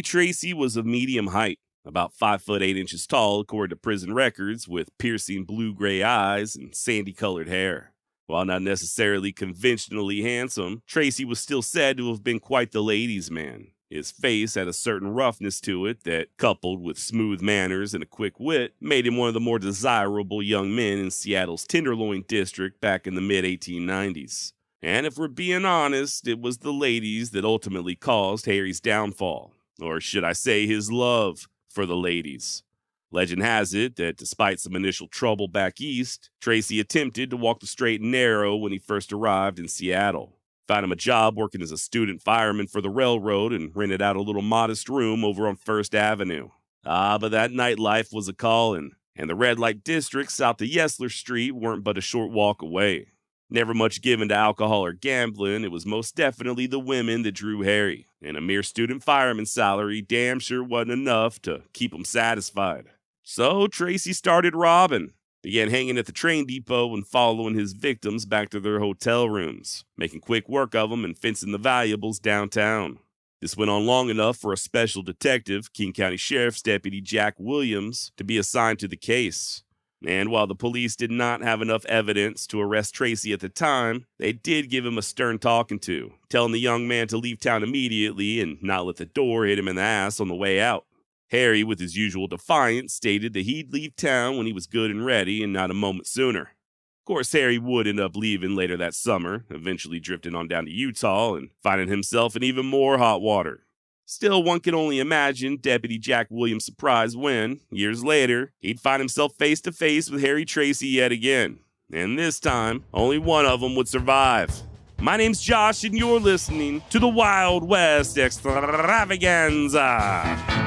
Harry Tracy was of medium height, about 5 foot 8 inches tall according to prison records, with piercing blue-gray eyes and sandy-colored hair. While not necessarily conventionally handsome, Tracy was still said to have been quite the ladies' man. His face had a certain roughness to it that, coupled with smooth manners and a quick wit, made him one of the more desirable young men in Seattle's Tenderloin district back in the mid-1890s. And if we're being honest, it was the ladies that ultimately caused Harry's downfall, or should I say his love for the ladies. Legend has it that despite some initial trouble back east, Tracy attempted to walk the straight and narrow when he first arrived in Seattle. Found him a job working as a student fireman for the railroad and rented out a little modest room over on First Avenue. But that nightlife was a calling, and the red light districts south of Yesler Street weren't but a short walk away. Never much given to alcohol or gambling, it was most definitely the women that drew Harry, and a mere student fireman's salary damn sure wasn't enough to keep him satisfied. So Tracy started robbing, began hanging at the train depot and following his victims back to their hotel rooms, making quick work of them and fencing the valuables downtown. This went on long enough for a special detective, King County Sheriff's Deputy Jack Williams, to be assigned to the case. And while the police did not have enough evidence to arrest Tracy at the time, they did give him a stern talking to, telling the young man to leave town immediately and not let the door hit him in the ass on the way out. Harry, with his usual defiance, stated that he'd leave town when he was good and ready and not a moment sooner. Of course, Harry would end up leaving later that summer, eventually drifting on down to Utah and finding himself in even more hot water. Still, one can only imagine Deputy Jack Williams' surprise when, years later, he'd find himself face to face with Harry Tracy yet again. And this time, only one of them would survive. My name's Josh, and you're listening to the Wild West Extravaganza.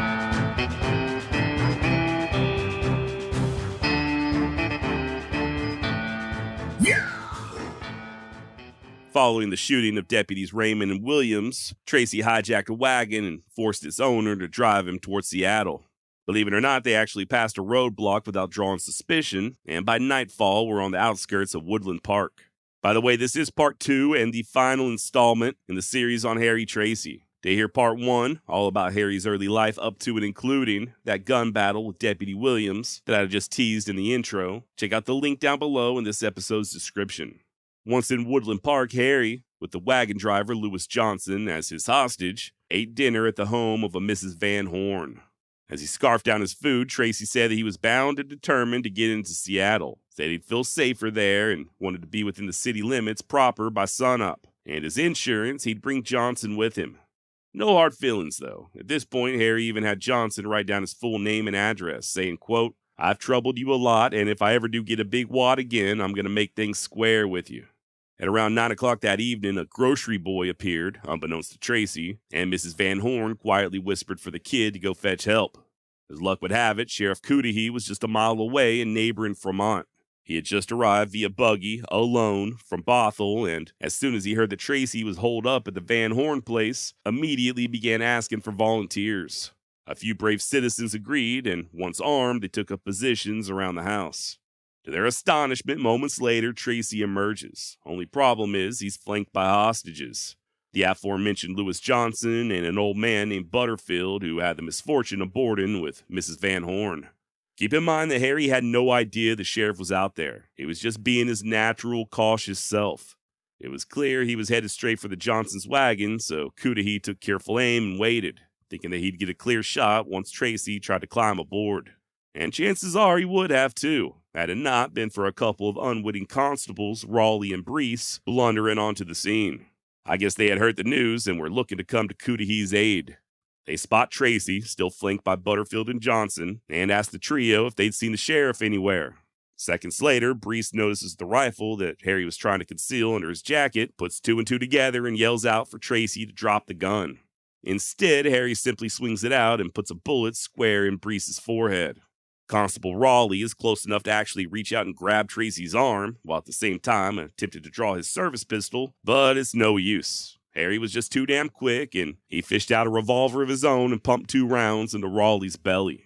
Following the shooting of deputies Raymond and Williams, Tracy hijacked a wagon and forced its owner to drive him towards Seattle. Believe it or not, they actually passed a roadblock without drawing suspicion, and by nightfall were on the outskirts of Woodland Park. By the way, this is part 2 and the final installment in the series on Harry Tracy. To hear part 1, all about Harry's early life up to and including that gun battle with Deputy Williams that I just teased in the intro, check out the link down below in this episode's description. Once in Woodland Park, Harry, with the wagon driver Lewis Johnson as his hostage, ate dinner at the home of a Mrs. Van Horn. As he scarfed down his food, Tracy said that he was bound and determined to get into Seattle, said he'd feel safer there and wanted to be within the city limits proper by sunup, and as insurance, he'd bring Johnson with him. No hard feelings, though. At this point, Harry even had Johnson write down his full name and address, saying, quote, "I've troubled you a lot, and if I ever do get a big wad again, I'm going to make things square with you." At around 9 o'clock that evening, a grocery boy appeared, unbeknownst to Tracy, and Mrs. Van Horn quietly whispered for the kid to go fetch help. As luck would have it, Sheriff Cudahy was just a mile away in neighboring Fremont. He had just arrived via buggy, alone, from Bothell, and as soon as he heard that Tracy was holed up at the Van Horn place, immediately began asking for volunteers. A few brave citizens agreed, and once armed, they took up positions around the house. To their astonishment, moments later, Tracy emerges. Only problem is he's flanked by hostages. The aforementioned Lewis Johnson and an old man named Butterfield who had the misfortune of boarding with Mrs. Van Horn. Keep in mind that Harry had no idea the sheriff was out there. He was just being his natural, cautious self. It was clear he was headed straight for the Johnson's wagon, so Cudahy took careful aim and waited, thinking that he'd get a clear shot once Tracy tried to climb aboard. And chances are he would have too, had it not been for a couple of unwitting constables, Raleigh and Brees, blundering onto the scene. I guess they had heard the news and were looking to come to Cudahy's aid. They spot Tracy, still flanked by Butterfield and Johnson, and ask the trio if they'd seen the sheriff anywhere. Seconds later, Brees notices the rifle that Harry was trying to conceal under his jacket, puts 2 and 2 together, and yells out for Tracy to drop the gun. Instead, Harry simply swings it out and puts a bullet square in Brees' forehead. Constable Raleigh is close enough to actually reach out and grab Tracy's arm, while at the same time attempted to draw his service pistol, but it's no use. Harry was just too damn quick, and he fished out a revolver of his own and pumped 2 rounds into Raleigh's belly.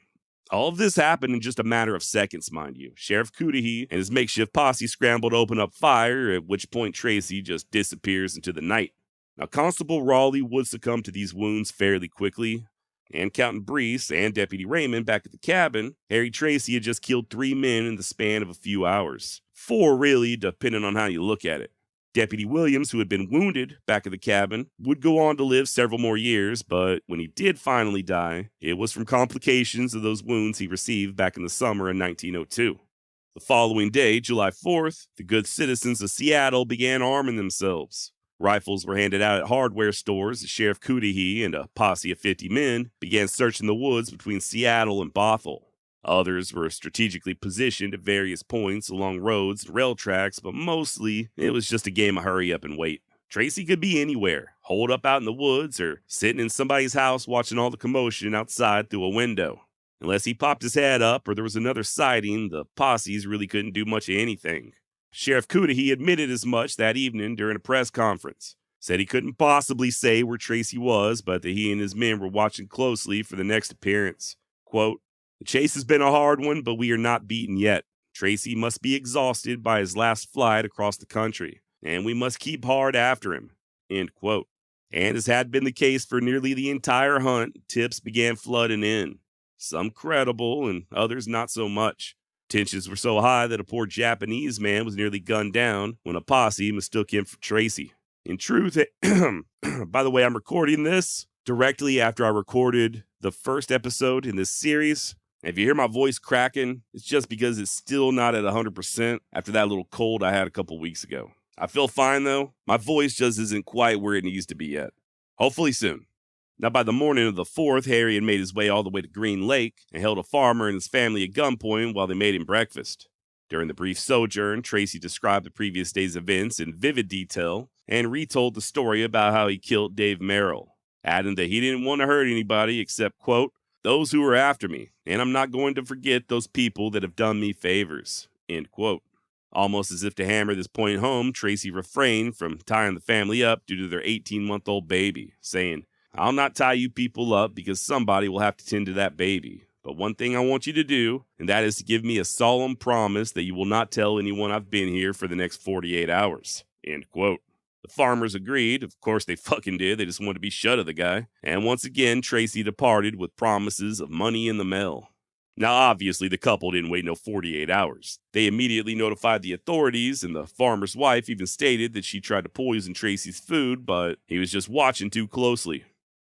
All of this happened in just a matter of seconds, mind you. Sheriff Cudahy and his makeshift posse scrambled to open up fire, at which point Tracy just disappears into the night. Now, Constable Raleigh would succumb to these wounds fairly quickly. And counting Brees and Deputy Raymond back at the cabin, Harry Tracy had just killed 3 men in the span of a few hours. 4 really, depending on how you look at it. Deputy Williams, who had been wounded back at the cabin, would go on to live several more years, but when he did finally die, it was from complications of those wounds he received back in the summer in 1902. The following day, July 4th, the good citizens of Seattle began arming themselves. Rifles were handed out at hardware stores as Sheriff Cudahy and a posse of 50 men began searching the woods between Seattle and Bothell. Others were strategically positioned at various points along roads and rail tracks, but mostly it was just a game of hurry up and wait. Tracy could be anywhere, holed up out in the woods or sitting in somebody's house watching all the commotion outside through a window. Unless he popped his head up or there was another sighting, the posses really couldn't do much of anything. Sheriff Cudahy admitted as much that evening during a press conference. Said he couldn't possibly say where Tracy was, but that he and his men were watching closely for the next appearance. Quote, "The chase has been a hard one, but we are not beaten yet. Tracy must be exhausted by his last flight across the country, and we must keep hard after him." End quote. And as had been the case for nearly the entire hunt, tips began flooding in. Some credible and others not so much. Tensions were so high that a poor Japanese man was nearly gunned down when a posse mistook him for Tracy. In truth, by the way, I'm recording this directly after I recorded the first episode in this series. If you hear my voice cracking, it's just because it's still not at 100% after that little cold I had a couple weeks ago. I feel fine though. My voice just isn't quite where it needs to be yet. Hopefully soon. Now, by the morning of the 4th, Harry had made his way all the way to Green Lake and held a farmer and his family at gunpoint while they made him breakfast. During the brief sojourn, Tracy described the previous day's events in vivid detail and retold the story about how he killed Dave Merrill, adding that he didn't want to hurt anybody except, quote, "those who are after me, and I'm not going to forget those people that have done me favors," end quote. Almost as if to hammer this point home, Tracy refrained from tying the family up due to their 18-month-old baby, saying, "I'll not tie you people up because somebody will have to tend to that baby. But one thing I want you to do, and that is to give me a solemn promise that you will not tell anyone I've been here for the next 48 hours. End quote. The farmers agreed. Of course they fucking did. They just wanted to be shut of the guy. And once again, Tracy departed with promises of money in the mail. Now, obviously, the couple didn't wait no 48 hours. They immediately notified the authorities, and the farmer's wife even stated that she tried to poison Tracy's food, but he was just watching too closely.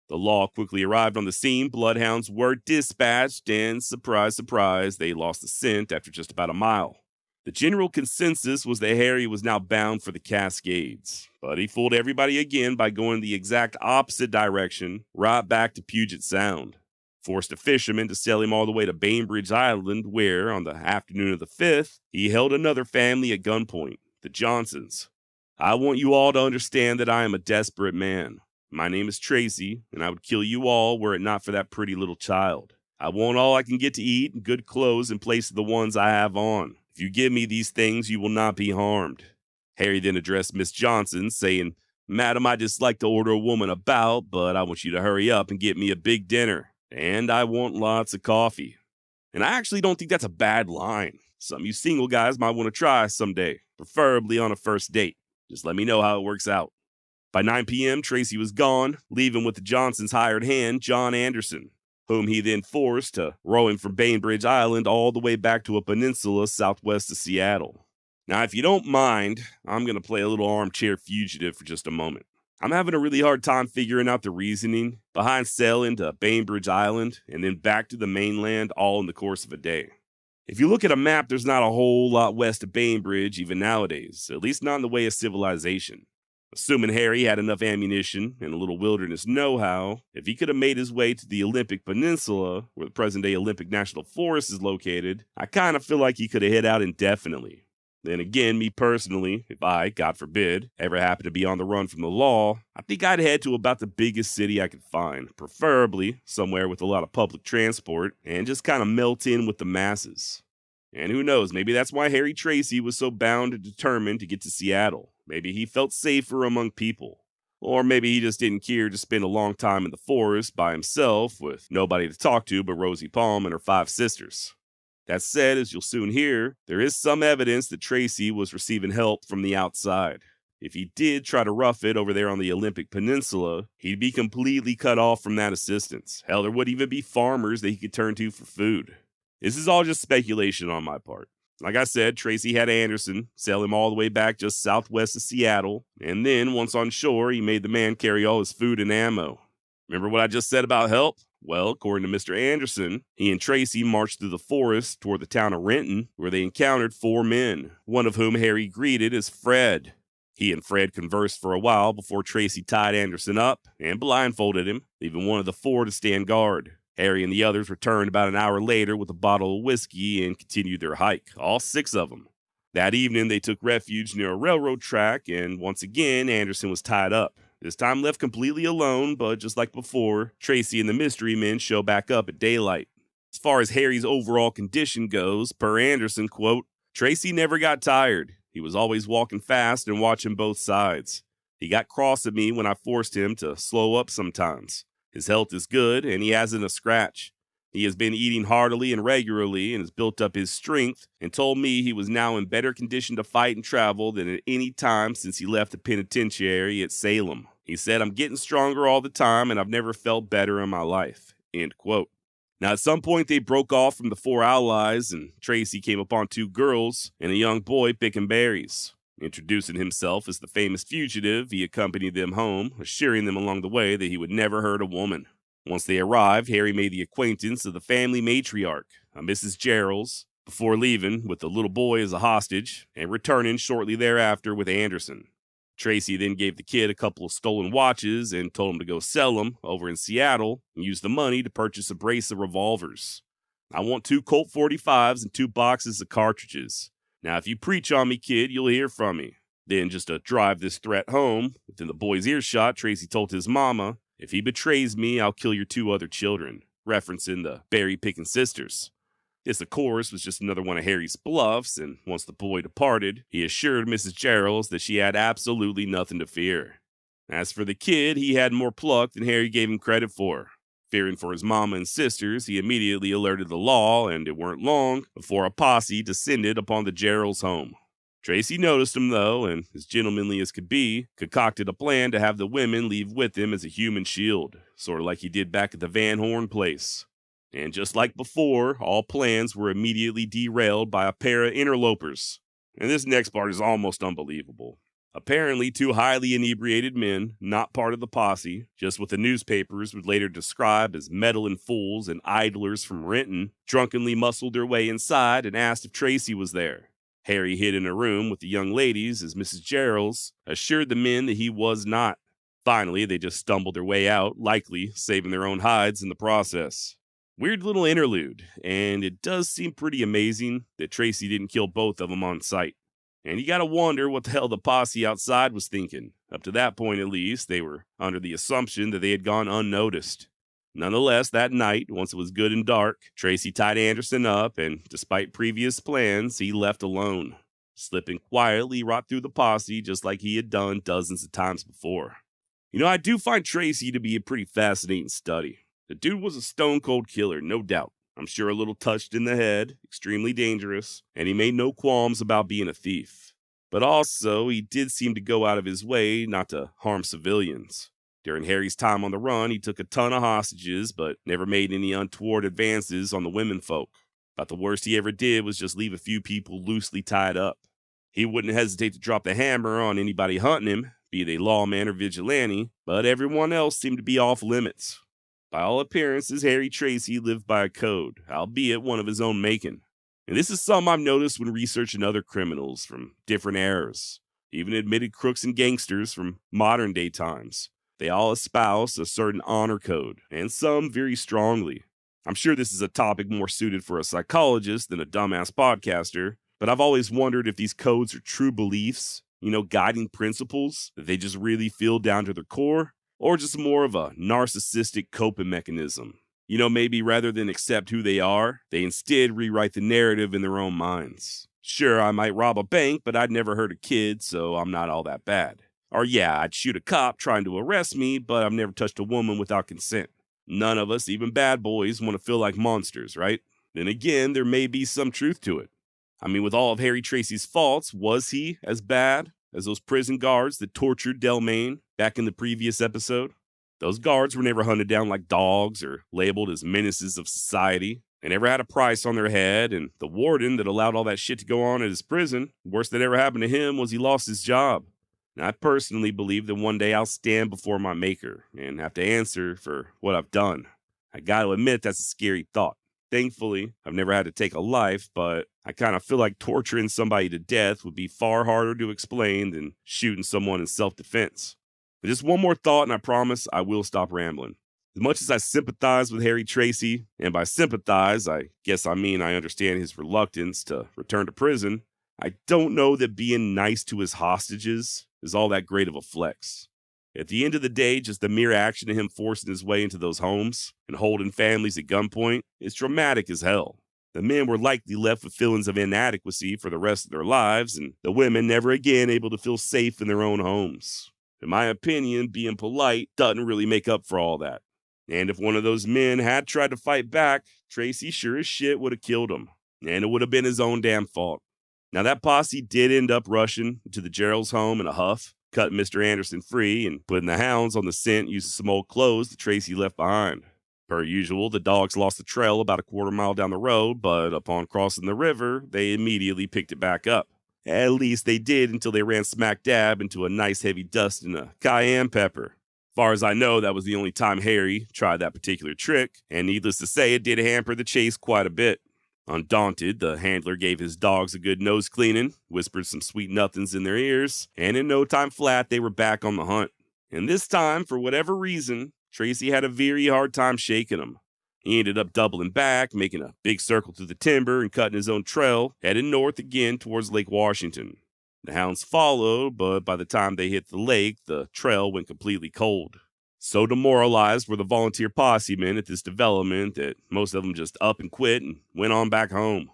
The law quickly arrived on the scene, bloodhounds were dispatched, and surprise, surprise, they lost the scent after just about a mile. The general consensus was that Harry was now bound for the Cascades, but he fooled everybody again by going the exact opposite direction, right back to Puget Sound. Forced a fisherman to sail him all the way to Bainbridge Island, where, on the afternoon of the 5th, he held another family at gunpoint, the Johnsons. "I want you all to understand that I am a desperate man. My name is Tracy, and I would kill you all were it not for that pretty little child. I want all I can get to eat and good clothes in place of the ones I have on. If you give me these things, you will not be harmed." Harry then addressed Miss Johnson, saying, "Madam, I dislike to order a woman about, but I want you to hurry up and get me a big dinner. And I want lots of coffee." And I actually don't think that's a bad line. Some of you single guys might want to try someday, preferably on a first date. Just let me know how it works out. By 9 p.m., Tracy was gone, leaving with the Johnsons' hired hand, John Anderson, whom he then forced to row him from Bainbridge Island all the way back to a peninsula southwest of Seattle. Now, if you don't mind, I'm going to play a little armchair fugitive for just a moment. I'm having a really hard time figuring out the reasoning behind sailing to Bainbridge Island and then back to the mainland all in the course of a day. If you look at a map, there's not a whole lot west of Bainbridge even nowadays, at least not in the way of civilization. Assuming Harry had enough ammunition and a little wilderness know-how, if he could have made his way to the Olympic Peninsula, where the present-day Olympic National Forest is located, I kind of feel like he could have hid out indefinitely. Then again, me personally, if I, God forbid, ever happen to be on the run from the law, I think I'd head to about the biggest city I could find, preferably somewhere with a lot of public transport, and just kind of melt in with the masses. And who knows, maybe that's why Harry Tracy was so bound and determined to get to Seattle. Maybe he felt safer among people. Or maybe he just didn't care to spend a long time in the forest by himself with nobody to talk to but Rosie Palm and her 5 sisters. That said, as you'll soon hear, there is some evidence that Tracy was receiving help from the outside. if he did try to rough it over there on the Olympic Peninsula, he'd be completely cut off from that assistance. Hell, there wouldn't even be farmers that he could turn to for food. This is all just speculation on my part. Like I said, Tracy had Anderson sail him all the way back just southwest of Seattle, and then, once on shore, he made the man carry all his food and ammo. Remember what I just said about help? Well, according to Mr. Anderson, he and Tracy marched through the forest toward the town of Renton, where they encountered 4 men, one of whom Harry greeted as Fred. He and Fred conversed for a while before Tracy tied Anderson up and blindfolded him, leaving one of the 4 to stand guard. Harry and the others returned about an hour later with a bottle of whiskey and continued their hike, all 6 of them. That evening, they took refuge near a railroad track, and once again, Anderson was tied up. This time left completely alone, but just like before, Tracy and the mystery men show back up at daylight. As far as Harry's overall condition goes, per Anderson, quote, Tracy never got tired. He was always walking fast and watching both sides. He got cross at me when I forced him to slow up sometimes. His health is good, and he hasn't a scratch. He has been eating heartily and regularly and has built up his strength and told me he was now in better condition to fight and travel than at any time since he left the penitentiary at Salem. He said, I'm getting stronger all the time and I've never felt better in my life. End quote. Now, at some point, they broke off from the 4 allies and Tracy came upon 2 girls and a young boy picking berries. Introducing himself as the famous fugitive, he accompanied them home, assuring them along the way that he would never hurt a woman. Once they arrived, Harry made the acquaintance of the family matriarch, a Mrs. Gerald's, before leaving with the little boy as a hostage and returning shortly thereafter with Anderson. Tracy then gave the kid a couple of stolen watches and told him to go sell them over in Seattle and use the money to purchase a brace of revolvers. I want 2 Colt 45s and 2 boxes of cartridges. Now, if you preach on me, kid, you'll hear from me. Then, just to drive this threat home, within the boy's earshot, Tracy told his mama, if he betrays me, I'll kill your 2 other children, referencing the berry-picking sisters. This, of course, was just another one of Harry's bluffs, and once the boy departed, he assured Mrs. Gerald that she had absolutely nothing to fear. As for the kid, he had more pluck than Harry gave him credit for. Fearing for his mama and sisters, he immediately alerted the law, and it weren't long before a posse descended upon the Gerald's home. Tracy noticed him, though, and, as gentlemanly as could be, concocted a plan to have the women leave with him as a human shield, sort of like he did back at the Van Horn place. And just like before, all plans were immediately derailed by a pair of interlopers. And this next part is almost unbelievable. Apparently, 2 highly inebriated men, not part of the posse, just what the newspapers would later describe as meddling fools and idlers from Renton, drunkenly muscled their way inside and asked if Tracy was there. Harry hid in a room with the young ladies as Mrs. Gerald's assured the men that he was not. Finally, they just stumbled their way out, likely saving their own hides in the process. Weird little interlude, and it does seem pretty amazing that Tracy didn't kill both of them on sight. And you gotta wonder what the hell the posse outside was thinking. Up to that point, at least, they were under the assumption that they had gone unnoticed. Nonetheless, that night, once it was good and dark, Tracy tied Anderson up, and despite previous plans, he left alone, slipping quietly right through the posse just like he had done dozens of times before. You know, I do find Tracy to be a pretty fascinating study. The dude was a stone-cold killer, no doubt. I'm sure a little touched in the head, extremely dangerous, and he made no qualms about being a thief. But also, he did seem to go out of his way not to harm civilians. During Harry's time on the run, he took a ton of hostages, but never made any untoward advances on the womenfolk. About the worst he ever did was just leave a few people loosely tied up. He wouldn't hesitate to drop the hammer on anybody hunting him, be they lawman or vigilante, but everyone else seemed to be off limits. By all appearances, Harry Tracy lived by a code, albeit one of his own making. And this is something I've noticed when researching other criminals from different eras, even admitted crooks and gangsters from modern-day times. They all espouse a certain honor code, and some very strongly. I'm sure this is a topic more suited for a psychologist than a dumbass podcaster, but I've always wondered if these codes are true beliefs, guiding principles that they just really feel down to their core, or just more of a narcissistic coping mechanism. Maybe rather than accept who they are, they instead rewrite the narrative in their own minds. Sure, I might rob a bank, but I'd never hurt a kid, so I'm not all that bad. Or yeah, I'd shoot a cop trying to arrest me, but I've never touched a woman without consent. None of us, even bad boys, want to feel like monsters, right? Then again, there may be some truth to it. I mean, with all of Harry Tracy's faults, was he as bad? as those prison guards that tortured Delmain back in the previous episode. Those guards were never hunted down like dogs or labeled as menaces of society. They never had a price on their head, and the warden that allowed all that shit to go on at his prison, worst that ever happened to him was he lost his job. And I personally believe that one day I'll stand before my maker and have to answer for what I've done. I gotta admit that's a scary thought. Thankfully, I've never had to take a life, but I kind of feel like torturing somebody to death would be far harder to explain than shooting someone in self-defense. But just one more thought, and I promise I will stop rambling. As much as I sympathize with Harry Tracy, and by sympathize, I guess I mean I understand his reluctance to return to prison, I don't know that being nice to his hostages is all that great of a flex. At the end of the day, just the mere action of him forcing his way into those homes and holding families at gunpoint is dramatic as hell. The men were likely left with feelings of inadequacy for the rest of their lives, and the women never again able to feel safe in their own homes. In my opinion, being polite doesn't really make up for all that. And if one of those men had tried to fight back, Tracy sure as shit would have killed him, and it would have been his own damn fault. Now that posse did end up rushing to the Gerald's home in a huff, cutting Mr. Anderson free and putting the hounds on the scent using some old clothes that Tracy left behind. Per usual, the dogs lost the trail about a quarter mile down the road, but upon crossing the river, they immediately picked it back up. At least they did until they ran smack dab into a nice heavy dust and a cayenne pepper. Far as I know, that was the only time Harry tried that particular trick, and needless to say, it did hamper the chase quite a bit. Undaunted, the handler gave his dogs a good nose cleaning, whispered some sweet nothings in their ears, and in no time flat, they were back on the hunt. And this time, for whatever reason, Tracy had a very hard time shaking them. He ended up doubling back, making a big circle through the timber and cutting his own trail, heading north again towards Lake Washington. The hounds followed, but by the time they hit the lake, the trail went completely cold. So demoralized were the volunteer posse men at this development that most of them just up and quit and went on back home.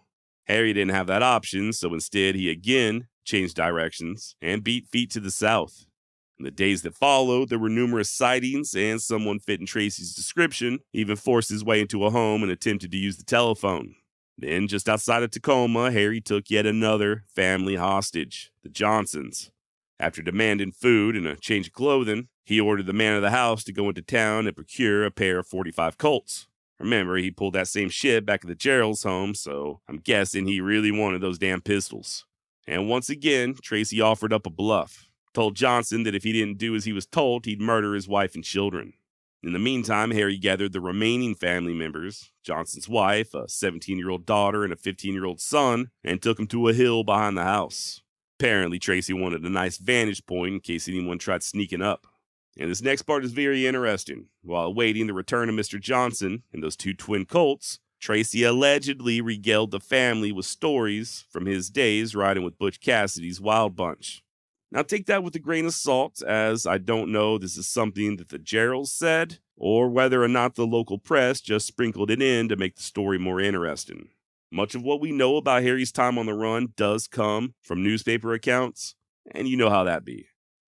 Harry didn't have that option, so instead he again changed directions and beat feet to the south. In the days that followed, there were numerous sightings, and someone fitting Tracy's description even forced his way into a home and attempted to use the telephone. Then, just outside of Tacoma, Harry took yet another family hostage, the Johnsons. After demanding food and a change of clothing, he ordered the man of the house to go into town and procure a pair of .45 Colts. Remember, he pulled that same shit back at the Gerald's home, so I'm guessing he really wanted those damn pistols. And once again, Tracy offered up a bluff. Told Johnson that if he didn't do as he was told, he'd murder his wife and children. In the meantime, Harry gathered the remaining family members, Johnson's wife, a 17-year-old daughter, and a 15-year-old son, and took them to a hill behind the house. Apparently, Tracy wanted a nice vantage point in case anyone tried sneaking up. And this next part is very interesting. While awaiting the return of Mr. Johnson and those two twin Colts, Tracy allegedly regaled the family with stories from his days riding with Butch Cassidy's Wild Bunch. Now take that with a grain of salt, as I don't know this is something that the Geralds said, or whether or not the local press just sprinkled it in to make the story more interesting. Much of what we know about Harry's time on the run does come from newspaper accounts, and you know how that be.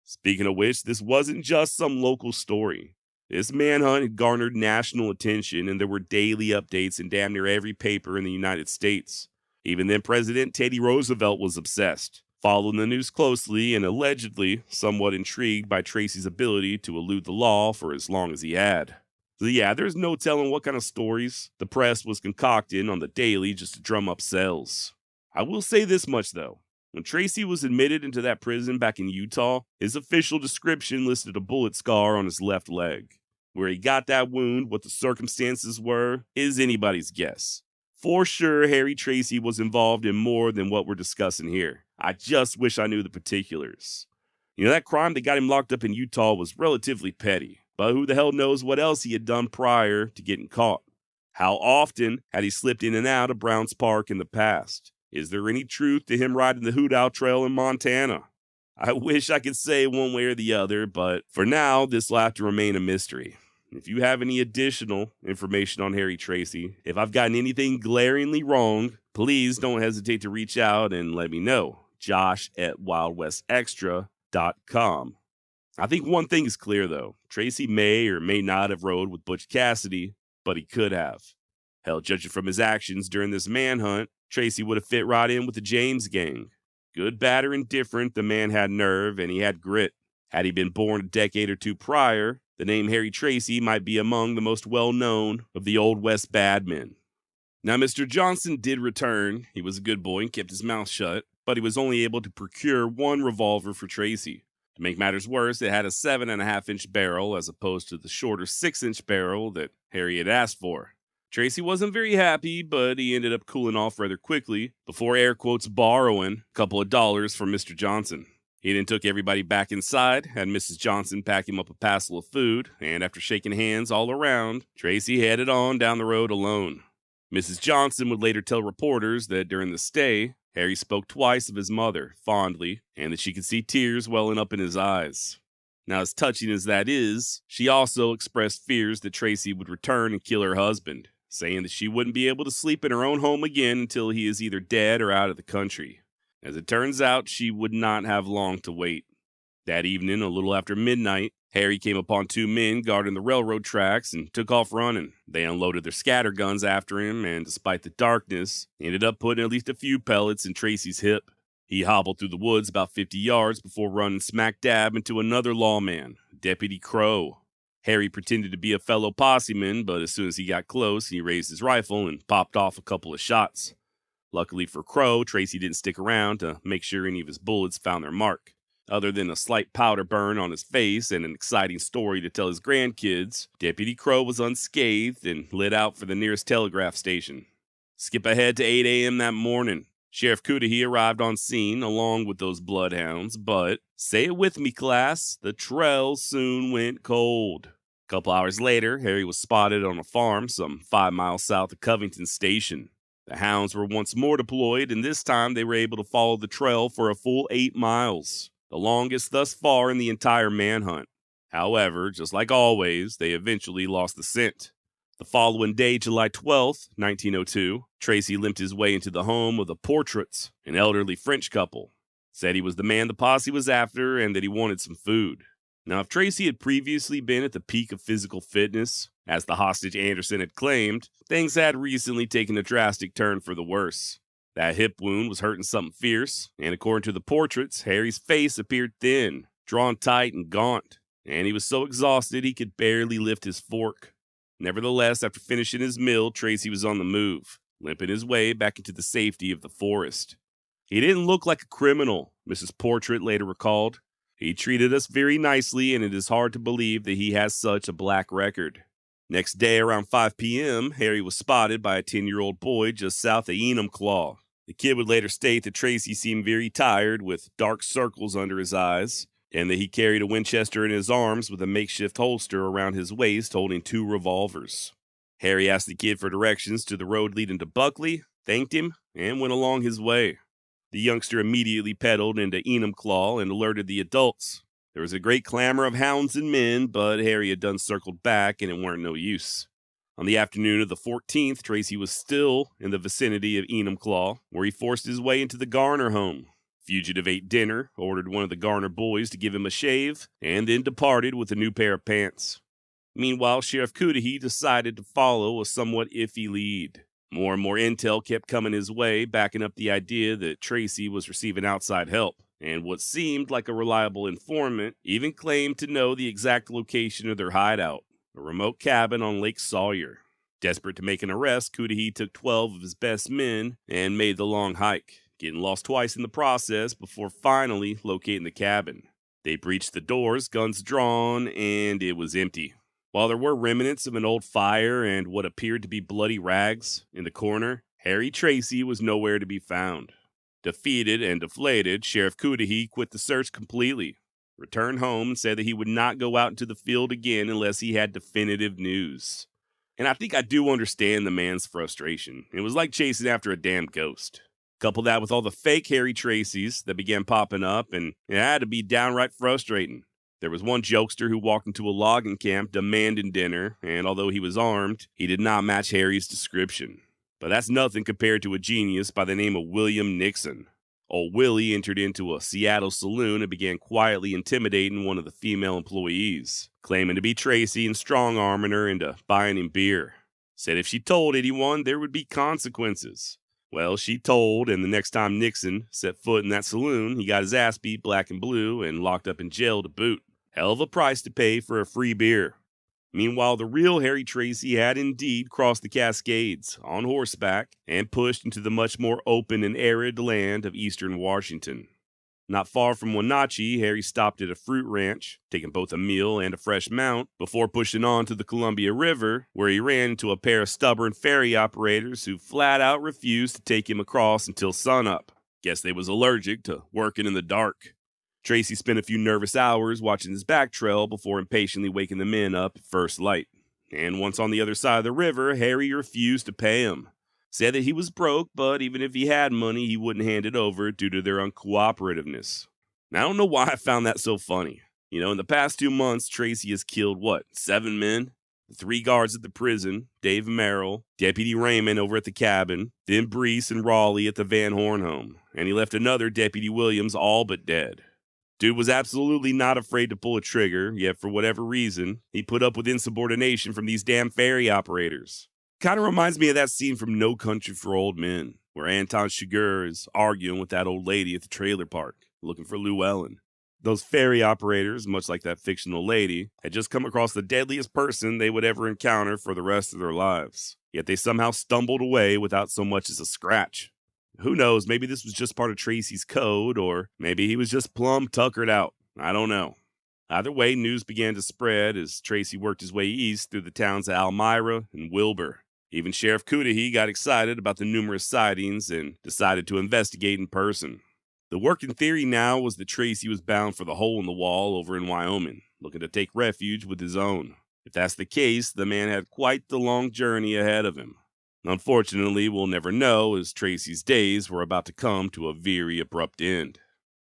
Speaking of which, this wasn't just some local story. This manhunt had garnered national attention, and there were daily updates in damn near every paper in the United States. Even then, President Teddy Roosevelt was obsessed, following the news closely and allegedly somewhat intrigued by Tracy's ability to elude the law for as long as he had. So yeah, there's no telling what kind of stories the press was concocting on the daily just to drum up sales. I will say this much though. When Tracy was admitted into that prison back in Utah, his official description listed a bullet scar on his left leg. Where he got that wound, what the circumstances were, is anybody's guess. For sure, Harry Tracy was involved in more than what we're discussing here. I just wish I knew the particulars. You know, that crime that got him locked up in Utah was relatively petty, but who the hell knows what else he had done prior to getting caught? How often had he slipped in and out of Browns Park in the past? Is there any truth to him riding the Hoot Owl Trail in Montana? I wish I could say one way or the other, but for now, this will have to remain a mystery. If you have any additional information on Harry Tracy, if I've gotten anything glaringly wrong, please don't hesitate to reach out and let me know. Josh@wildwestextra.com. I think one thing is clear, though. Tracy may or may not have rode with Butch Cassidy, but he could have. Hell, judging from his actions during this manhunt, Tracy would have fit right in with the James gang. Good, bad, or indifferent, the man had nerve and he had grit. Had he been born a decade or two prior, the name Harry Tracy might be among the most well-known of the Old West badmen. Now, Mr. Johnson did return. He was a good boy and kept his mouth shut, but he was only able to procure one revolver for Tracy. To make matters worse, it had a 7.5-inch barrel as opposed to the shorter 6-inch barrel that Harry had asked for. Tracy wasn't very happy, but he ended up cooling off rather quickly before air quotes borrowing a couple of dollars from Mr. Johnson. He then took everybody back inside, had Mrs. Johnson pack him up a passel of food, and after shaking hands all around, Tracy headed on down the road alone. Mrs. Johnson would later tell reporters that during the stay, Harry spoke twice of his mother, fondly, and that she could see tears welling up in his eyes. Now, as touching as that is, she also expressed fears that Tracy would return and kill her husband, saying that she wouldn't be able to sleep in her own home again until he is either dead or out of the country. As it turns out, she would not have long to wait. That evening, a little after midnight, Harry came upon two men guarding the railroad tracks and took off running. They unloaded their scatter guns after him, and despite the darkness, ended up putting at least a few pellets in Tracy's hip. He hobbled through the woods about 50 yards before running smack dab into another lawman, Deputy Crow. Harry pretended to be a fellow posseman, but as soon as he got close, he raised his rifle and popped off a couple of shots. Luckily for Crow, Tracy didn't stick around to make sure any of his bullets found their mark. Other than a slight powder burn on his face and an exciting story to tell his grandkids, Deputy Crow was unscathed and lit out for the nearest telegraph station. Skip ahead to 8 a.m. that morning. Sheriff Cudahy arrived on scene along with those bloodhounds, but, say it with me, class, the trail soon went cold. A couple hours later, Harry was spotted on a farm some 5 miles south of Covington Station. The hounds were once more deployed, and this time they were able to follow the trail for a full 8 miles, the longest thus far in the entire manhunt. However, just like always, they eventually lost the scent. The following day, July 12th, 1902, Tracy limped his way into the home of the Portraits, an elderly French couple. Said he was the man the posse was after and that he wanted some food. Now, if Tracy had previously been at the peak of physical fitness, as the hostage Anderson had claimed, things had recently taken a drastic turn for the worse. That hip wound was hurting something fierce, and according to the Portraits, Harry's face appeared thin, drawn tight and gaunt, and he was so exhausted he could barely lift his fork. Nevertheless, after finishing his meal, Tracy was on the move, limping his way back into the safety of the forest. He didn't look like a criminal, Mrs. Portrait later recalled. He treated us very nicely, and it is hard to believe that he has such a black record. Next day, around 5 p.m., Harry was spotted by a 10-year-old boy just south of Enumclaw. The kid would later state that Tracy seemed very tired, with dark circles under his eyes, and that he carried a Winchester in his arms with a makeshift holster around his waist holding 2 revolvers. Harry asked the kid for directions to the road leading to Buckley, thanked him, and went along his way. The youngster immediately pedaled into Enumclaw and alerted the adults. There was a great clamor of hounds and men, but Harry had done circled back and it weren't no use. On the afternoon of the 14th, Tracy was still in the vicinity of Enumclaw, where he forced his way into the Garner home. Fugitive ate dinner, ordered one of the Garner boys to give him a shave, and then departed with a new pair of pants. Meanwhile, Sheriff Cudahy decided to follow a somewhat iffy lead. More and more intel kept coming his way, backing up the idea that Tracy was receiving outside help, and what seemed like a reliable informant even claimed to know the exact location of their hideout, a remote cabin on Lake Sawyer. Desperate to make an arrest, Cudahy took 12 of his best men and made the long hike, getting lost twice in the process before finally locating the cabin. They breached the doors, guns drawn, and it was empty. While there were remnants of an old fire and what appeared to be bloody rags in the corner, Harry Tracy was nowhere to be found. Defeated and deflated, Sheriff Cudahy quit the search completely, returned home, and said that he would not go out into the field again unless he had definitive news. And I think I do understand the man's frustration. It was like chasing after a damn ghost. Couple that with all the fake Harry Tracys that began popping up, and it had to be downright frustrating. There was one jokester who walked into a logging camp demanding dinner, and although he was armed, he did not match Harry's description. But that's nothing compared to a genius by the name of William Nixon. Old Willie entered into a Seattle saloon and began quietly intimidating one of the female employees, claiming to be Tracy and strong-arming her into buying him beer. Said if she told anyone, there would be consequences. Well, she told, and the next time Nixon set foot in that saloon, he got his ass beat black and blue and locked up in jail to boot. Hell of a price to pay for a free beer. Meanwhile, the real Harry Tracy had indeed crossed the Cascades on horseback and pushed into the much more open and arid land of eastern Washington. Not far from Wenatchee, Harry stopped at a fruit ranch, taking both a meal and a fresh mount, before pushing on to the Columbia River, where he ran into a pair of stubborn ferry operators who flat out refused to take him across until sunup. Guess they was allergic to working in the dark. Tracy spent a few nervous hours watching his back trail before impatiently waking the men up at first light. And once on the other side of the river, Harry refused to pay him. Said that he was broke, but even if he had money, he wouldn't hand it over due to their uncooperativeness. Now, I don't know why I found that so funny. You know, in the past 2 months, Tracy has killed, 7 men? The 3 guards at the prison, Dave Merrill, Deputy Raymond over at the cabin, then Brees and Raleigh at the Van Horn home, and he left another Deputy Williams all but dead. Dude was absolutely not afraid to pull a trigger, yet for whatever reason, he put up with insubordination from these damn ferry operators. Kind of reminds me of that scene from No Country for Old Men, where Anton Chigurh is arguing with that old lady at the trailer park, looking for Llewellyn. Those ferry operators, much like that fictional lady, had just come across the deadliest person they would ever encounter for the rest of their lives. Yet they somehow stumbled away without so much as a scratch. Who knows, maybe this was just part of Tracy's code, or maybe he was just plumb tuckered out. I don't know. Either way, news began to spread as Tracy worked his way east through the towns of Elmira and Wilbur. Even Sheriff Cudahy got excited about the numerous sightings and decided to investigate in person. The working theory now was that Tracy was bound for the hole in the wall over in Wyoming, looking to take refuge with his own. If that's the case, the man had quite the long journey ahead of him. Unfortunately, we'll never know, as Tracy's days were about to come to a very abrupt end.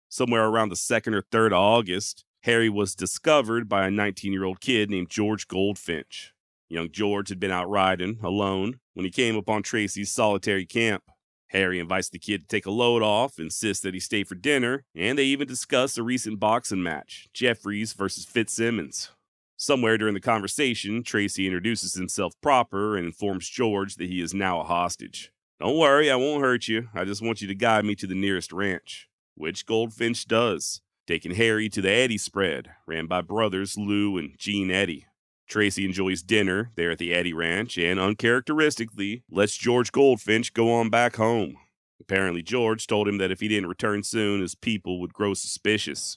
Somewhere around the 2nd or 3rd of August, Harry was discovered by a 19-year-old kid named George Goldfinch. Young George had been out riding, alone, when he came upon Tracy's solitary camp. Harry invites the kid to take a load off, insists that he stay for dinner, and they even discuss a recent boxing match, Jeffries versus Fitzsimmons. Somewhere during the conversation, Tracy introduces himself proper and informs George that he is now a hostage. Don't worry, I won't hurt you. I just want you to guide me to the nearest ranch. Which Goldfinch does, taking Harry to the Eddy spread, ran by brothers Lou and Gene Eddy. Tracy enjoys dinner there at the Eddy Ranch and, uncharacteristically, lets George Goldfinch go on back home. Apparently, George told him that if he didn't return soon, his people would grow suspicious.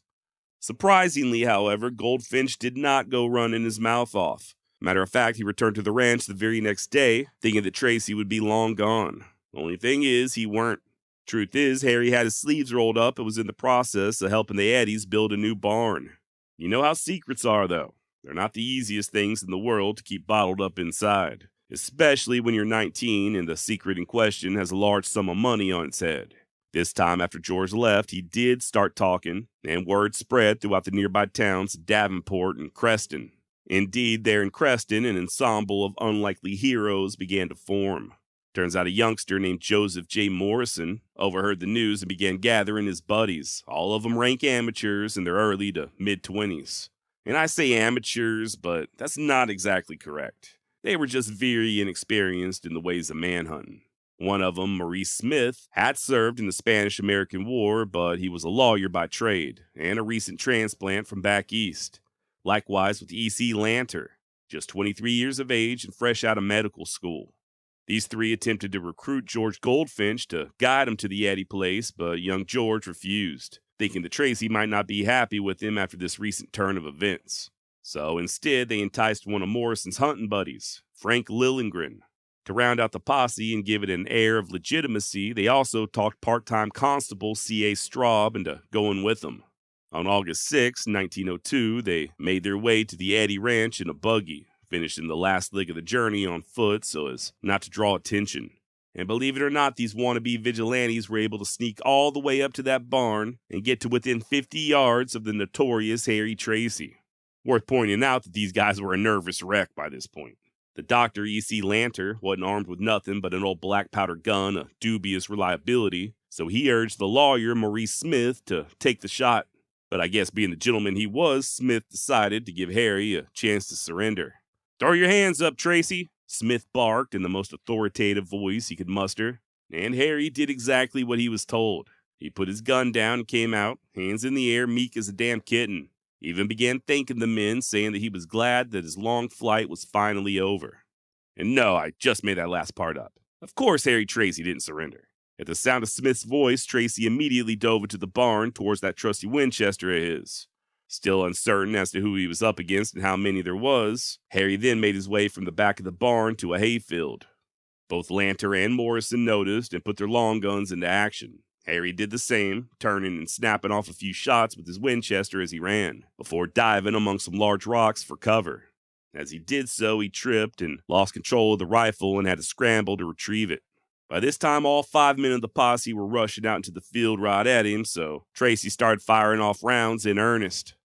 Surprisingly, however, Goldfinch did not go running his mouth off. Matter of fact, he returned to the ranch the very next day, thinking that Tracy would be long gone. Only thing is, he weren't. Truth is, Harry had his sleeves rolled up and was in the process of helping the Eddies build a new barn. You know how secrets are, though. They're not the easiest things in the world to keep bottled up inside, especially when you're 19 and the secret in question has a large sum of money on its head. This time after George left, he did start talking, and word spread throughout the nearby towns of Davenport and Creston. Indeed, there in Creston, an ensemble of unlikely heroes began to form. Turns out a youngster named Joseph J. Morrison overheard the news and began gathering his buddies, all of them rank amateurs in their early to mid-20s. And I say amateurs, but that's not exactly correct. They were just very inexperienced in the ways of manhunting. One of them, Maurice Smith, had served in the Spanish-American War, but he was a lawyer by trade, and a recent transplant from back east. Likewise with E.C. Lanter, just 23 years of age and fresh out of medical school. These 3 attempted to recruit George Goldfinch to guide him to the Eddy place, but young George refused, thinking that Tracy might not be happy with him after this recent turn of events. So instead, they enticed one of Morrison's hunting buddies, Frank Lillingren. To round out the posse and give it an air of legitimacy, they also talked part-time constable C.A. Straub into going with them. On August 6, 1902, they made their way to the Eddy Ranch in a buggy, finishing the last leg of the journey on foot so as not to draw attention. And believe it or not, these wannabe vigilantes were able to sneak all the way up to that barn and get to within 50 yards of the notorious Harry Tracy. Worth pointing out that these guys were a nervous wreck by this point. The doctor, E.C. Lanter, wasn't armed with nothing but an old black powder gun of dubious reliability, so he urged the lawyer, Maurice Smith, to take the shot. But I guess being the gentleman he was, Smith decided to give Harry a chance to surrender. "Throw your hands up, Tracy," Smith barked in the most authoritative voice he could muster. And Harry did exactly what he was told. He put his gun down and came out, hands in the air, meek as a damn kitten. He even began thanking the men, saying that he was glad that his long flight was finally over. And no, I just made that last part up. Of course, Harry Tracy didn't surrender. At the sound of Smith's voice, Tracy immediately dove into the barn towards that trusty Winchester of his. Still uncertain as to who he was up against and how many there was, Harry then made his way from the back of the barn to a hayfield. Both Lanter and Morrison noticed and put their long guns into action. Harry did the same, turning and snapping off a few shots with his Winchester as he ran, before diving among some large rocks for cover. As he did so, he tripped and lost control of the rifle and had to scramble to retrieve it. By this time, all 5 men of the posse were rushing out into the field right at him, so Tracy started firing off rounds in earnest.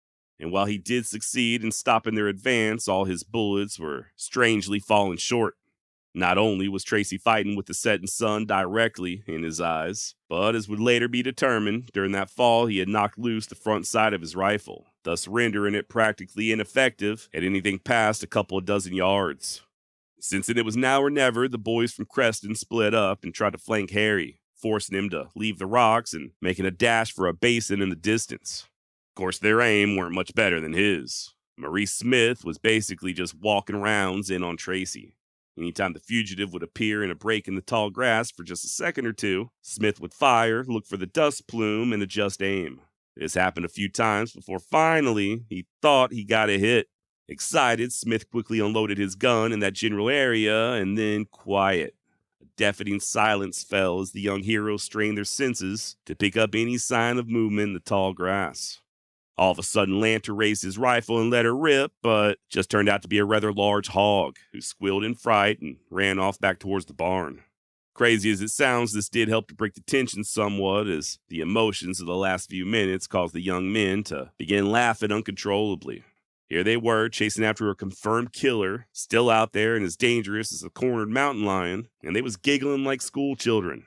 And while he did succeed in stopping their advance, all his bullets were strangely falling short. Not only was Tracy fighting with the setting sun directly in his eyes, but as would later be determined, during that fall he had knocked loose the front sight of his rifle, thus rendering it practically ineffective at anything past a couple of dozen yards. Since it was now or never, the boys from Creston split up and tried to flank Harry, forcing him to leave the rocks and making a dash for a basin in the distance. Of course, their aim weren't much better than his. Maurice Smith was basically just walking rounds in on Tracy. Anytime the fugitive would appear in a break in the tall grass for just a second or two, Smith would fire, look for the dust plume, and adjust aim. This happened a few times before finally he thought he got a hit. Excited, Smith quickly unloaded his gun in that general area, and then quiet. A deafening silence fell as the young heroes strained their senses to pick up any sign of movement in the tall grass. All of a sudden, Lanter raised his rifle and let her rip, but just turned out to be a rather large hog, who squealed in fright and ran off back towards the barn. Crazy as it sounds, this did help to break the tension somewhat, as the emotions of the last few minutes caused the young men to begin laughing uncontrollably. Here they were, chasing after a confirmed killer, still out there and as dangerous as a cornered mountain lion, and they was giggling like school children.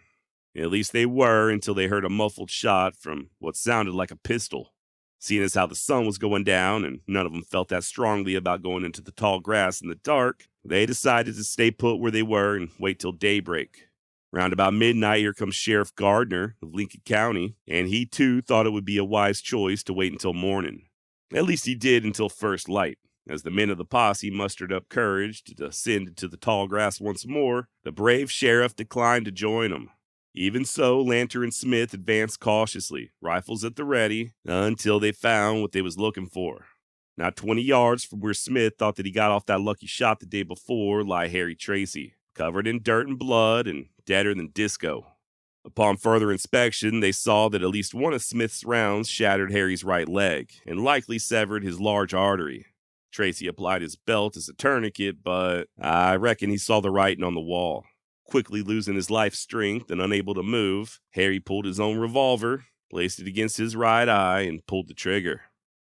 At least they were, until they heard a muffled shot from what sounded like a pistol. Seeing as how the sun was going down and none of them felt that strongly about going into the tall grass in the dark, they decided to stay put where they were and wait till daybreak. Round about midnight, here comes Sheriff Gardner of Lincoln County, and he too thought it would be a wise choice to wait until morning. At least he did until first light. As the men of the posse mustered up courage to descend into the tall grass once more, the brave sheriff declined to join them. Even so, Lanter and Smith advanced cautiously, rifles at the ready, until they found what they was looking for. Not 20 yards from where Smith thought that he got off that lucky shot the day before lay Harry Tracy, covered in dirt and blood and deader than disco. Upon further inspection, they saw that at least one of Smith's rounds shattered Harry's right leg and likely severed his large artery. Tracy applied his belt as a tourniquet, but I reckon he saw the writing on the wall. Quickly losing his life strength and unable to move, Harry pulled his own revolver, placed it against his right eye, and pulled the trigger.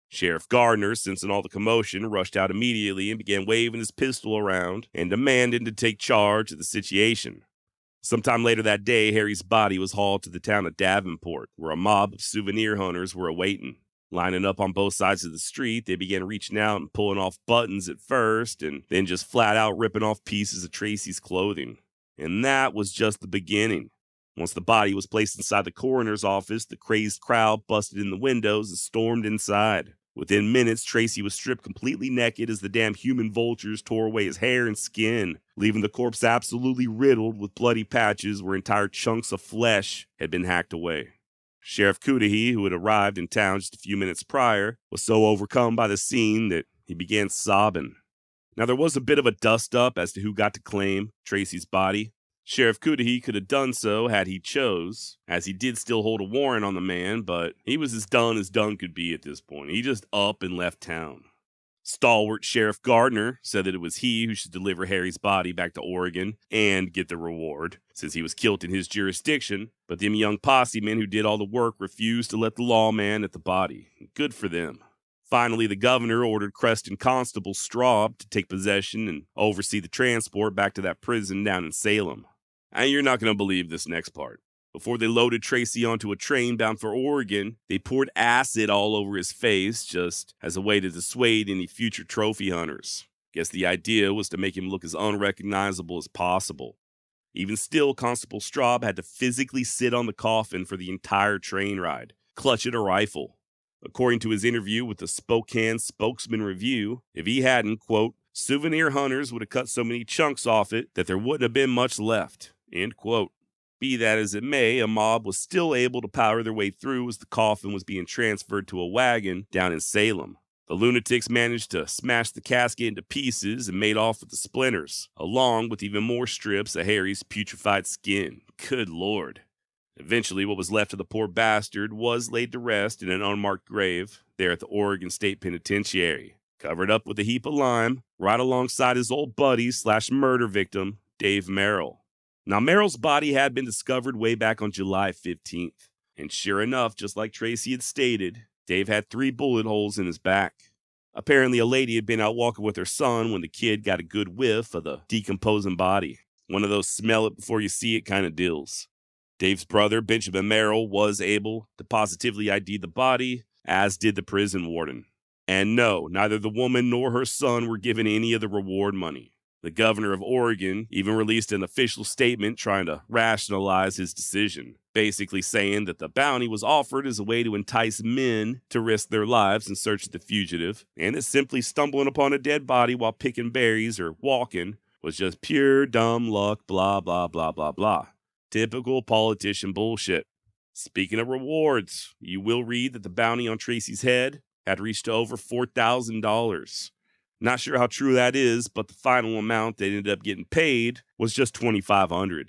Sheriff Gardner, sensing all the commotion, rushed out immediately and began waving his pistol around and demanding to take charge of the situation. Sometime later that day, Harry's body was hauled to the town of Davenport, where a mob of souvenir hunters were awaiting. Lining up on both sides of the street, they began reaching out and pulling off buttons at first, and then just flat out ripping off pieces of Tracy's clothing. And that was just the beginning. Once the body was placed inside the coroner's office, the crazed crowd busted in the windows and stormed inside. Within minutes, Tracy was stripped completely naked as the damn human vultures tore away his hair and skin, leaving the corpse absolutely riddled with bloody patches where entire chunks of flesh had been hacked away. Sheriff Cudahy, who had arrived in town just a few minutes prior, was so overcome by the scene that he began sobbing. Now, there was a bit of a dust-up as to who got to claim Tracy's body. Sheriff Cudahy could have done so had he chose, as he did still hold a warrant on the man, but he was as done could be at this point. He just up and left town. Stalwart Sheriff Gardner said that it was he who should deliver Harry's body back to Oregon and get the reward, since he was killed in his jurisdiction, but them young posse men who did all the work refused to let the lawman at the body. Good for them. Finally, the governor ordered Creston Constable Straub to take possession and oversee the transport back to that prison down in Salem. And you're not going to believe this next part. Before they loaded Tracy onto a train bound for Oregon, they poured acid all over his face just as a way to dissuade any future trophy hunters. Guess the idea was to make him look as unrecognizable as possible. Even still, Constable Straub had to physically sit on the coffin for the entire train ride, clutching a rifle. According to his interview with the Spokane Spokesman Review, if he hadn't, quote, souvenir hunters would have cut so many chunks off it that there wouldn't have been much left, end quote. Be that as it may, a mob was still able to power their way through as the coffin was being transferred to a wagon down in Salem. The lunatics managed to smash the casket into pieces and made off with the splinters, along with even more strips of Harry's putrefied skin. Good Lord. Eventually, what was left of the poor bastard was laid to rest in an unmarked grave there at the Oregon State Penitentiary, covered up with a heap of lime, right alongside his old buddy / murder victim, Dave Merrill. Now, Merrill's body had been discovered way back on July 15th, and sure enough, just like Tracy had stated, Dave had 3 bullet holes in his back. Apparently, a lady had been out walking with her son when the kid got a good whiff of the decomposing body. One of those smell it before you see it kind of deals. Dave's brother, Benjamin Merrill, was able to positively ID the body, as did the prison warden. And no, neither the woman nor her son were given any of the reward money. The governor of Oregon even released an official statement trying to rationalize his decision, basically saying that the bounty was offered as a way to entice men to risk their lives in search of the fugitive, and that simply stumbling upon a dead body while picking berries or walking was just pure dumb luck, blah, blah, blah, blah, blah. Typical politician bullshit. Speaking of rewards, you will read that the bounty on Tracy's head had reached over $4,000. Not sure how true that is, but the final amount they ended up getting paid was just $2,500.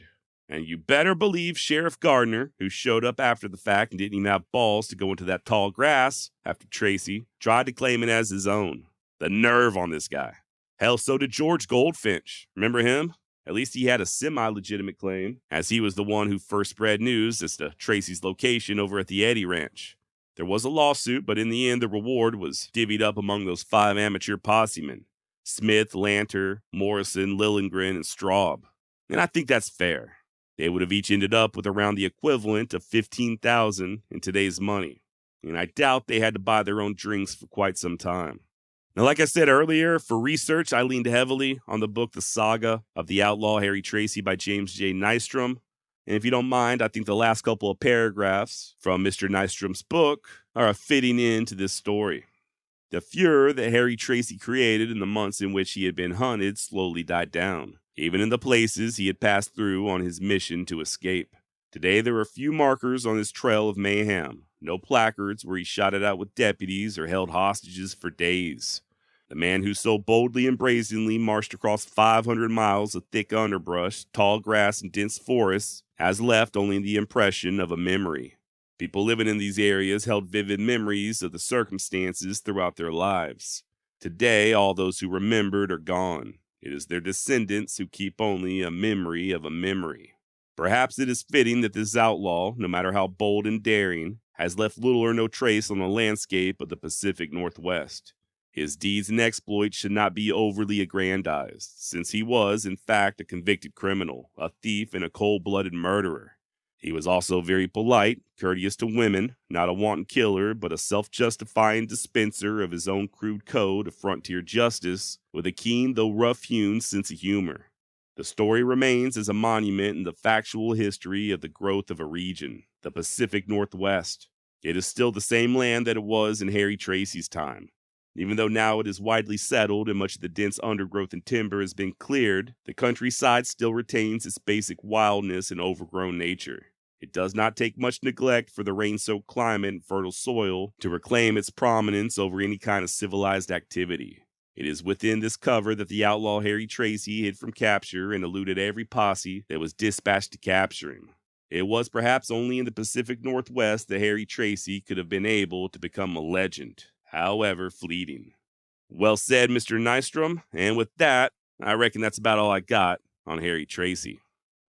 And you better believe Sheriff Gardner, who showed up after the fact and didn't even have balls to go into that tall grass after Tracy, tried to claim it as his own. The nerve on this guy. Hell, so did George Goldfinch. Remember him? At least he had a semi-legitimate claim, as he was the one who first spread news as to Tracy's location over at the Eddy Ranch. There was a lawsuit, but in the end, the reward was divvied up among those 5 amateur possemen: Smith, Lanter, Morrison, Lillengren, and Straub. And I think that's fair. They would have each ended up with around the equivalent of $15,000 in today's money. And I doubt they had to buy their own drinks for quite some time. Now, like I said earlier, for research, I leaned heavily on the book The Saga of the Outlaw Harry Tracy by James J. Nystrom. And if you don't mind, I think the last couple of paragraphs from Mr. Nystrom's book are a fitting end to this story. The furor that Harry Tracy created in the months in which he had been hunted slowly died down, even in the places he had passed through on his mission to escape. Today, there are few markers on his trail of mayhem, no placards where he shot it out with deputies or held hostages for days. The man who so boldly and brazenly marched across 500 miles of thick underbrush, tall grass, and dense forests has left only the impression of a memory. People living in these areas held vivid memories of the circumstances throughout their lives. Today, all those who remembered are gone. It is their descendants who keep only a memory of a memory. Perhaps it is fitting that this outlaw, no matter how bold and daring, has left little or no trace on the landscape of the Pacific Northwest. His deeds and exploits should not be overly aggrandized, since he was, in fact, a convicted criminal, a thief, and a cold-blooded murderer. He was also very polite, courteous to women, not a wanton killer, but a self-justifying dispenser of his own crude code of frontier justice, with a keen though rough-hewn sense of humor. The story remains as a monument in the factual history of the growth of a region, the Pacific Northwest. It is still the same land that it was in Harry Tracy's time. Even though now it is widely settled and much of the dense undergrowth and timber has been cleared, the countryside still retains its basic wildness and overgrown nature. It does not take much neglect for the rain-soaked climate and fertile soil to reclaim its prominence over any kind of civilized activity. It is within this cover that the outlaw Harry Tracy hid from capture and eluded every posse that was dispatched to capture him. It was perhaps only in the Pacific Northwest that Harry Tracy could have been able to become a legend, however fleeting. Well said, Mr. Nystrom, and with that, I reckon that's about all I got on Harry Tracy.